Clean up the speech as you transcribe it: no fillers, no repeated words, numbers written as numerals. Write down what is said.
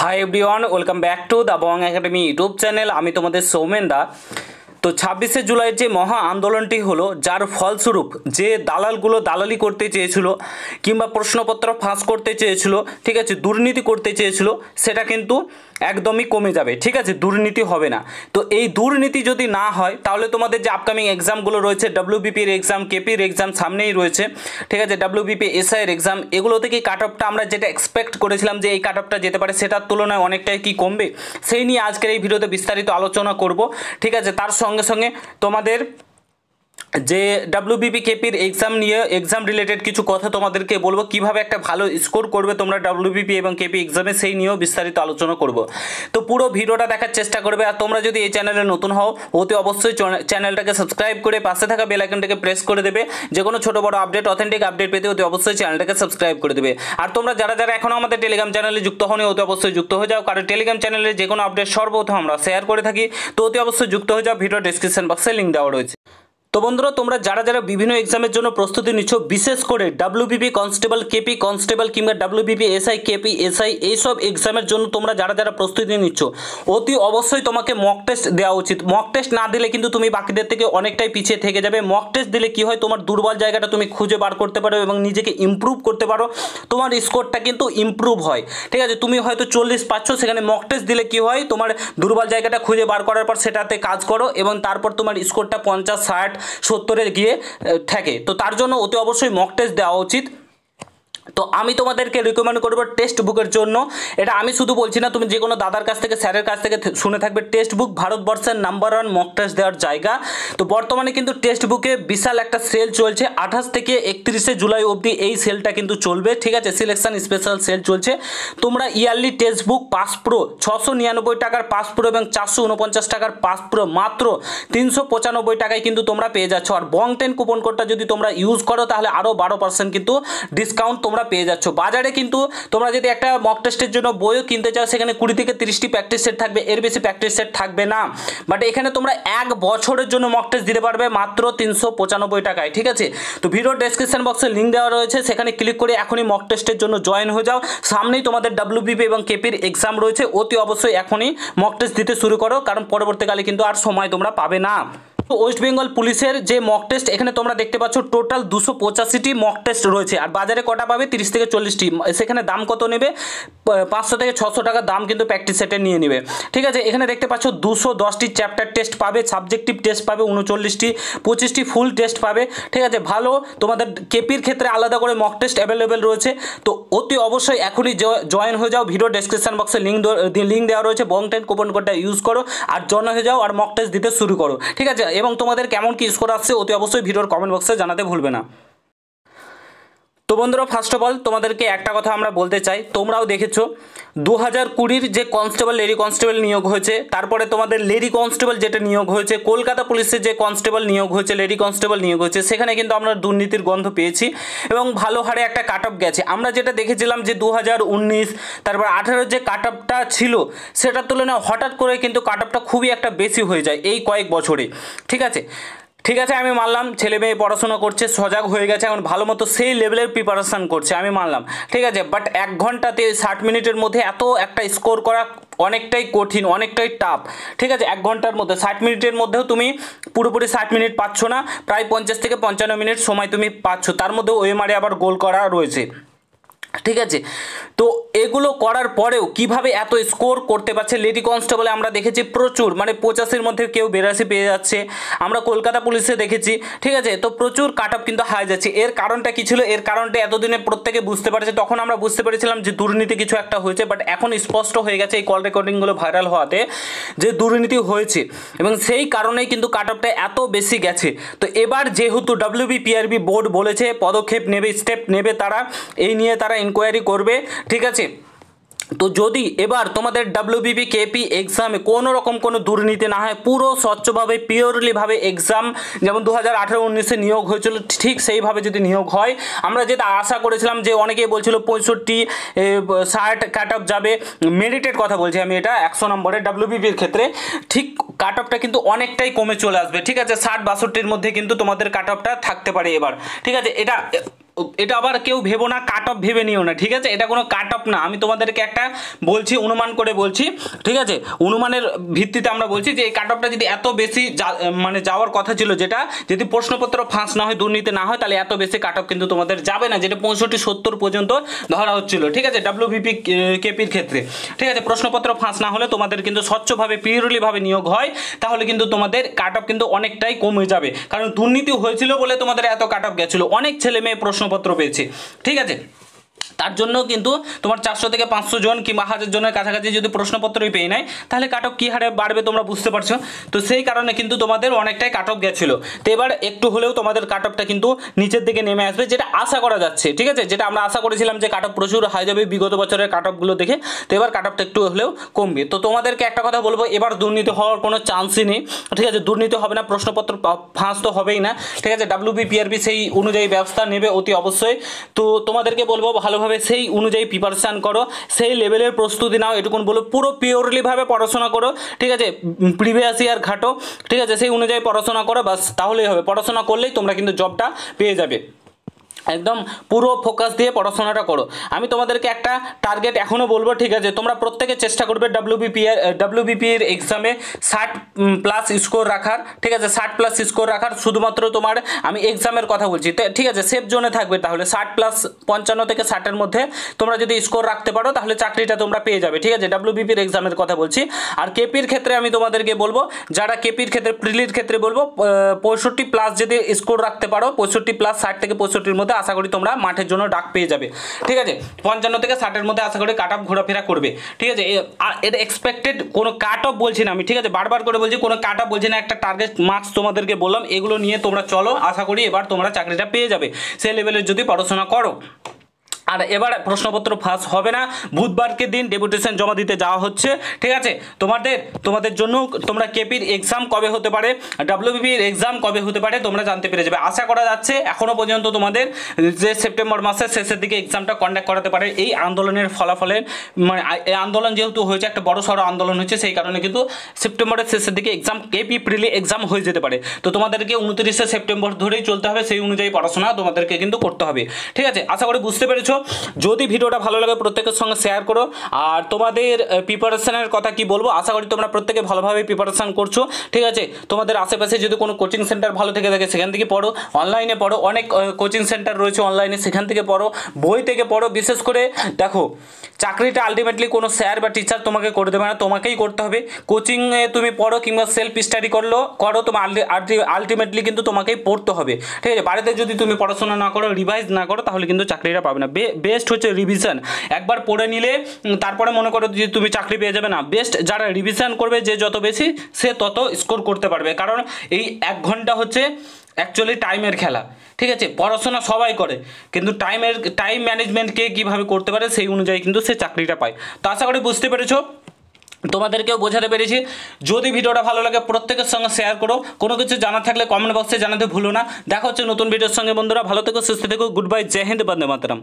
Hi everyone, welcome back to the Bong academy YouTube channel. আমি তোমাদের সৌমেন দা। তো 26শে জুলাইয়ের যে মহা আন্দোলনটি হলো, যার ফলস্বরূপ যে দালালগুলো দালালি করতে চেয়েছিল কিংবা প্রশ্নপত্র ফাঁস করতে চেয়েছিল, ঠিক আছে, দুর্নীতি করতে চেয়েছিল, সেটা কিন্তু একদমই কমে যাবে। ঠিক আছে, দুর্নীতি হবে না। তো এই দুর্নীতি যদি না হয় তাহলে তোমাদের যে আপকামিং এক্সামগুলো রয়েছে, ডাব্লিউবিপির এক্সাম, কেপির এক্সাম সামনেই রয়েছে, ঠিক আছে, ডাব্লিউবিপি এসআইয়ের এক্সাম, এগুলো থেকে কাট অফটা আমরা যেটা এক্সপেক্ট করেছিলাম যে এই কাট অফটা যেতে পারে, সেটার তুলনায় অনেকটাই কি কমবে, সেই নিয়ে আজকের এই ভিডিওতে বিস্তারিত আলোচনা করব। ঠিক আছে, তার সঙ্গে সঙ্গে তোমাদের যে ডাব্লিউবিপি কেপির এক্সাম নিয়ে এক্সাম রিলেটেড কিছু কথা তোমাদেরকে বলবো, কিভাবে একটা ভালো স্কোর করবে তোমরা ডাব্লিউবিপি এবং কেপি এক্সামে, সেই নিয়েও বিস্তারিত আলোচনা করব। তো পুরো ভিডিওটা দেখার চেষ্টা করবে। আর তোমরা যদি এই চ্যানেলে নতুন হও, অতি অবশ্যই চ্যানেলটাকে সাবস্ক্রাইব করে পাশে থাকা বেল আইকনটাকে প্রেস করে দেবে। যে কোনো ছোটো বড় আপডেট, অথেন্টিক আপডেট পেতে অতি অবশ্যই চ্যানেলটাকে সাবস্ক্রাইব করে দেবে। আর তোমরা যারা যারা এখনও আমাদের টেলিগ্রাম চ্যানেলে যুক্ত হওনি, অতি অবশ্যই যুক্ত হয়ে যাও, কারণ টেলিগ্রাম চ্যানেলে যে কোনো আপডেট সর্বপ্রথম আমরা শেয়ার করে থাকি। তো অতি অবশ্যই যুক্ত হয়ে যাও, ভিডিও ডিসক্রিপশন বক্সে লিঙ্ক দেওয়া রয়েছে। তো বন্ধুরা, তোমরা যারা যারা বিভিন্ন এক্সামের জন্য প্রস্তুতি নিচ্ছ, বিশেষ করে ডাব্লিউবিপি কনস্টেবল, কেপি কনস্টেবল কিংবা ডাব্লিউবিপি এসআই, কেপি এসআই, এইসব এক্সামের জন্য তোমরা যারা যারা প্রস্তুতি নিচ্ছ, অতি অবশ্যই তোমাকে মক টেস্ট দেওয়া উচিত। মক টেস্ট না দিলে কিন্তু তুমি বাকিদের থেকে অনেকটাই পিছিয়ে থেকে যাবে। মক টেস্ট দিলে কি হয়, তোমার দুর্বল জায়গাটা তুমি খুঁজে বার করতে পারো এবং নিজেকে ইমপ্রুভ করতে পারো, তোমার স্কোরটা কিন্তু ইমপ্রুভ হয়। ঠিক আছে, তুমি হয়তো 40 পাচ্ছ, সেখানে মক টেস্ট দিলে কি হয়, তোমার দুর্বল জায়গাটা খুঁজে বার করার পর সেটাতে কাজ করো এবং তারপর তোমার স্কোরটা 50, 60, 70 গিয়ে থাকে। তো তার জন্য অতি অবশ্যই মক টেস্ট দেওয়া উচিত। তো আমি তোমাদেরকে রিকমেন্ড করবো টেক্সট বুকের জন্য। এটা আমি শুধু বলছি না, তুমি যে কোনো দাদার কাছ থেকে, স্যারের কাছ থেকে শুনে থাকবে। টেক্সট বুক ভারতবর্ষের নাম্বার 1 মক টেস্ট দেওয়ার জায়গা। তো বর্তমানে কিন্তু টেক্সট বুকে বিশাল একটা সেল চলছে, 28 থেকে 31শে জুলাই অবধি এই সেলটা কিন্তু চলবে। ঠিক আছে, সিলেকশন স্পেশাল সেল চলছে। তোমরা yearly text book pass pro 699 টাকার পাস প্রো এবং 449 টাকার পাস প্রো মাত্র 395 টাকায় কিন্তু তোমরা পেয়ে যাচ্ছ। আর বং 10 কুপন কোডটা যদি তোমরা ইউজ করো তাহলে আরও 12% কিন্তু ডিসকাউন্ট তোমরা পেয়ে যাচ্ছ। বাজারে কিন্তু তোমরা যদি একটা মক টেস্টের জন্য বইও কিনতে চাও, সেখানে 20 থেকে 30টি প্র্যাকটিস সেট থাকবে, এর বেশি প্র্যাকটিস সেট থাকবে না। বাট এখানে তোমরা 1 বছরের জন্য মক টেস্ট দিতে পারবে মাত্র 395 টাকায়। ঠিক আছে, তো ভিডিও ডেসক্রিপশন বক্সে লিঙ্ক দেওয়া রয়েছে, সেখানে ক্লিক করে এখনই মক টেস্টের জন্য জয়েন হয়ে যাও। সামনেই তোমাদের ডাব্লিউবিপি এবং কেপির এক্সাম রয়েছে, অতি অবশ্যই এখনই মক টেস্ট দিতে শুরু করো, কারণ পরবর্তীকালে কিন্তু আর সময় তোমরা পাবে না। ওয়েস্ট বেঙ্গল পুলিশের যে মক টেস্ট, এখানে তোমরা দেখতে পাচ্ছ টোটাল 285টি মক টেস্ট রয়েছে। আর বাজারে কটা পাবে, 30 থেকে 40টি। সেখানে দাম কত নেবে, 500 থেকে 600 টাকা দাম কিন্তু প্র্যাকটিস সেটে নিয়ে নেবে। ঠিক আছে, এখানে দেখতে পাচ্ছ 210টি চ্যাপ্টার টেস্ট পাবে, সাবজেক্টিভ টেস্ট পাবে 39টি, 25টি ফুল টেস্ট পাবে। ঠিক আছে, ভালো। তোমাদের কেপির ক্ষেত্রে আলাদা করে মক টেস্ট অ্যাভেলেবেল রয়েছে। তো অতি অবশ্যই এখনই জয়েন হয়ে যাও। ভিডিও ডেসক্রিপশন বক্সে লিঙ্ক দেওয়া রয়েছে, বং 10 কুপন কোডটা ইউজ করো আর জয়েন হয়ে যাও আর মক টেস্ট দিতে শুরু করো। ঠিক আছে, এবং তোমাদের কেমন কি স্কোর আসছে অতি অবশ্যই ভিডিওর কমেন্ট বক্সে জানাতে ভুলবে না। তো বন্ধুরা, ফার্স্ট অফ অল তোমাদেরকে একটা কথা আমরা বলতে চাই, তোমরাও দেখেছো 2020-র যে কনস্টেবল, লেডি কনস্টেবল নিয়োগ হয়েছে, তারপরে তোমাদের লেডি কনস্টেবল যেটা নিয়োগ হয়েছে, কলকাতা পুলিশের যে কনস্টেবল নিয়োগ হয়েছে, লেডি কনস্টেবল নিয়োগ হয়েছে, সেখানে কিন্তু আমরা দুর্নীতির গন্ধ পেয়েছি এবং ভালো হারে একটা কাট অফ গেছে। আমরা যেটা দেখেছিলাম যে 2019 তারপর 18-র যে কাট অফটা ছিল, সেটার তুলনায় হঠাৎ করে কিন্তু কাট অফটা খুবই একটা বেশি হয়ে যায় এই কয়েক বছরে। ঠিক আছে, আমি মানলাম ছেলে মেয়ে পড়াশোনা করছে, সজাগ হয়ে গেছে, এখন ভালো মতো সেই লেভেলের প্রিপারেশান করছে, আমি মানলাম। ঠিক আছে, বাট 1 ঘন্টাতে 60 মিনিটের মধ্যে এত একটা স্কোর করা অনেকটাই কঠিন, অনেকটাই টাফ। ঠিক আছে, 1 ঘন্টার মধ্যে 60 মিনিটের মধ্যেও তুমি পুরোপুরি 60 মিনিট পাচ্ছ না, প্রায় 50 থেকে 55 মিনিট সময় তুমি পাচ্ছ, তার মধ্যে ওএমআরে আবার গোল করা রয়েছে। ঠিক আছে, তো এগুলো করার পরেও কিভাবে এত স্কোর করতে পারছে লেডি কনস্টেবলে আমরা দেখেছি প্রচুর, মানে 85-র মধ্যে কেউ 82 পেয়ে যাচ্ছে, আমরা কলকাতা পুলিশে দেখেছি। ঠিক আছে, তো প্রচুর কাট অফ কিন্তু হাই যাচ্ছে। এর কারণটা কী ছিল, এর কারণটা এতদিনে প্রত্যেকে বুঝতে পারছে। তখন আমরা বুঝতে পেরেছিলাম যে দুর্নীতি কিছু একটা হয়েছে, বাট এখন স্পষ্ট হয়ে গেছে এই কল রেকর্ডিংগুলো ভাইরাল হওয়াতে যে দুর্নীতি হয়েছে এবং সেই কারণেই কিন্তু কাট অফটা এত বেশি গেছে। তো এবার যেহেতু ডাব্লিউবিপিআরবি বোর্ড বলেছে পদক্ষেপ নেবে, স্টেপ নেবে, তারা এই নিয়ে তারা ইনকোয়ারি করবে। ঠিক আছে, তো যদি এবার তোমাদের ডাব্লিউবিপি কেপি এক্সামে কোনো রকম কোনো দুর্নীতি না হয়, পুরো স্বচ্ছভাবে পিওরলিভাবে এক্সাম যেমন 2018-19-এ নিয়োগ হয়েছিল ঠিক সেইভাবে যদি নিয়োগ হয়, আমরা যেটা আশা করেছিলাম যে অনেকেই বলছিল 65, 60 কাট অফ যাবে, মেরিটের কথা বলছি আমি, এটা 100 নম্বরের ডাব্লিউবিপির ক্ষেত্রে, ঠিক কাট অফটা কিন্তু অনেকটাই কমে চলে আসবে। ঠিক আছে, 60-62-র মধ্যে কিন্তু তোমাদের কাট অফটা থাকতে পারে এবার। ঠিক আছে, এটা এটা আবার কেউ ভেবো না কাট অফ ভেবে নিও না, ঠিক আছে? এটা কোনো কাট অফ না, আমি তোমাদেরকে একটা বলছি, অনুমান করে বলছি, ঠিক আছে? অনুমানের ভিত্তিতে আমরা বলছি যে এই কাট অফটা যদি এত বেশি মানে যাওয়ার কথা ছিল, যেটা যদি প্রশ্নপত্র ফাঁস না হয়, দুর্নীতি না হয়, তাহলে এত বেশি কাট অফ কিন্তু তোমাদের যাবে না, যেটা 65-70 পর্যন্ত ধরা হচ্ছিল, ঠিক আছে? ডাব্লিউবিপি কেপির ক্ষেত্রে, ঠিক আছে? প্রশ্নপত্র ফাঁস না হলে তোমাদের কিন্তু স্বচ্ছভাবে পিওরলিভাবে নিয়োগ হয়, তাহলে কিন্তু তোমাদের কাট অফ কিন্তু অনেকটাই কমে যাবে, কারণ দুর্নীতি হয়েছিল বলে তোমাদের এত কাট অফ গেছিলো, অনেক ছেলে মেয়ে প্রশ্নপত্র পেয়েছে, ঠিক আছে? তার জন্য কিন্তু তোমার 400 থেকে 500 জন কিংবা 1000 জনের কাছাকাছি যদি প্রশ্নপত্রই পেয়ে নেয়, তাহলে কাট অফ কী হারে বাড়বে তোমরা বুঝতে পারছো। তো সেই কারণে কিন্তু তোমাদের অনেকটাই কাট অফ গেছিলো। তো এবার একটু হলেও তোমাদের কাট অফটা কিন্তু নিচের দিকে নেমে আসবে, যেটা আশা করা যাচ্ছে, ঠিক আছে? যেটা আমরা আশা করেছিলাম যে কাট অফ প্রচুর হাই যাবে বিগত বছরের কাট অফগুলো দেখে, তো এবার কাট অফটা একটু হলেও কমবে। তো তোমাদেরকে একটা কথা বলবো, এবার দুর্নীতি হওয়ার কোনো চান্সই নেই, ঠিক আছে? দুর্নীতি হবে না, প্রশ্নপত্র ফাঁস তো হবেই না, ঠিক আছে? ডাব্লিউবিপিআরবি সেই অনুযায়ী ব্যবস্থা নেবে অতি অবশ্যই। তো তোমাদেরকে বলবো ভালোভাবে সেই অনুযায়ী প্রিপারেশান করো, সেই লেভেলের প্রস্তুতি নাও, এটুকুন বলো, পুরো পিওরলিভাবে পড়াশোনা করো, ঠিক আছে? প্রিভিয়াস ইয়ার ঘাটো, ঠিক আছে? সেই অনুযায়ী পড়াশোনা করো, বাস তাহলেই হবে। পড়াশোনা করলেই তোমরা কিন্তু জবটা পেয়ে যাবে। একদম পুরো ফোকাস দিয়ে পড়াশোনাটা করো। আমি তোমাদেরকে একটা টার্গেট এখনও বলবো, ঠিক আছে? তোমরা প্রত্যেকে চেষ্টা করবে ডাব্লিউবিপির এক্সামে 60+ স্কোর রাখার, ঠিক আছে? 60+ স্কোর রাখার, শুধুমাত্র তোমার আমি এক্সামের কথা বলছি, ঠিক আছে? সেফ জোনে থাকবে, তাহলে 60+, 55 থেকে 60-এর মধ্যে তোমরা যদি স্কোর রাখতে পারো, তাহলে চাকরিটা তোমরা পেয়ে যাবে, ঠিক আছে? ডাব্লিউবিপির এক্সামের কথা বলছি। আর কেপির ক্ষেত্রে আমি তোমাদেরকে বলবো, যারা কেপির ক্ষেত্রে, প্রিলির ক্ষেত্রে বলবো 65+ যদি স্কোর রাখতে পারো, 65+, 60 থেকে 65-এর মধ্যে আশা করি তোমরা মাঠের জন্য ডাক পেয়ে যাবে, ঠিক আছে? 55 থেকে 60-এর মধ্যে আশা করি কাট অফ ঘোরাফেরা করবে, ঠিক আছে? আর এটা এক্সপেক্টেড কোনো কাট অফ বলছি না আমি, ঠিক আছে? বারবার করে বলছি কোনো কাট অফ বলছি না, একটা টার্গেট মার্কস তোমাদেরকে বললাম, এগুলো নিয়ে তোমরা চলো, আশা করি এবার তোমরা চাকরিটা পেয়ে যাবে সেই লেভেলের যদি পড়াশোনা করো। আর এবার প্রশ্নপত্র ফাঁস হবে না, বুধবারকে দিন ডেপুটেশন জমা দিতে যাওয়া হচ্ছে, ঠিক আছে? তোমাদের জন্য তোমরা কেপির এক্সাম কবে হতে পারে, ডাব্লিউবিপির এক্সাম কবে হতে পারে তোমরা জানতে পেরে যাবে। আশা করা যাচ্ছে এখনও পর্যন্ত তোমাদের যে সেপ্টেম্বর মাসের শেষের দিকে এক্সামটা কন্ডাক্ট করাতে পারে। এই আন্দোলনের ফলাফলের মানে এই আন্দোলন যেহেতু হয়েছে, একটা বড় সড়ো আন্দোলন হচ্ছে, সেই কারণে কিন্তু সেপ্টেম্বরের শেষের দিকে এক্সাম কেপি প্রিলি এক্সাম হয়ে যেতে পারে। তো তোমাদেরকে 29শে সেপ্টেম্বর ধরেই চলতে হবে, সেই অনুযায়ী পড়াশোনা তোমাদেরকে কিন্তু করতে হবে, ঠিক আছে? আশা করি বুঝতে পেরেছো। যদি ভিডিওটা ভালো লাগে প্রত্যেকের সঙ্গে শেয়ার করো। আর তোমাদের প্রিপারেশনের কথা কি বলবো, আশা করি তোমরা প্রত্যেকে ভালোভাবে প্রিপারেশন করছো, ঠিক আছে? তোমাদের আশেপাশে যদি কোনো কোচিং সেন্টার ভালো থেকে থাকে সেখান থেকে পড়ো, অনলাইনে পড়ো, অনেক কোচিং সেন্টার রয়েছে অনলাইনে, সেখান থেকে পড়ো, বই থেকে পড়ো। বিশেষ করে দেখো, চাকরিটা আলটিমেটলি কোনো স্যার বা টিচার তোমাকে করে দেবে না, তোমাকেই করতে হবে। কোচিংয়ে তুমি পড়ো কিংবা সেলফ স্টাডি করো, তোমার আলটিমেটলি কিন্তু তোমাকেই পড়তে হবে, ঠিক আছে? বাড়িতে যদি তুমি পড়াশোনা না করো, রিভাইজ না করো, তাহলে কিন্তু চাকরিটা পাবে না। বেস্ট হচ্ছে রিভিশন, একবার পড়ে নিলে তারপরে মনে করো যে তুমি চাকরি পেয়ে যাবে না। বেস্ট যারা রিভিশন করবে, যে যত বেশি সে তত স্কোর করতে পারবে, কারণ এই 1 ঘন্টা হচ্ছে অ্যাকচুয়ালি টাইমের খেলা, ঠিক আছে? পড়াশোনা সবাই করে, কিন্তু টাইম ম্যানেজমেন্টকে কীভাবে করতে পারে সেই অনুযায়ী কিন্তু সে চাকরিটা পায়। তো আশা করি বুঝতে পেরেছো, তোমাদেরকেও বোঝাতে পেরেছি। যদি ভিডিওটা ভালো লাগে প্রত্যেকের সঙ্গে শেয়ার করো, কোনো কিছু জানার থাকলে কমেন্ট বক্সে জানাতে ভুলো না। দেখা হচ্ছে নতুন ভিডিওর সঙ্গে বন্ধুরা, ভালো থেকো, সুস্থ থেকো, গুড বাই, জয় হিন্দ, বন্দে মাতরম।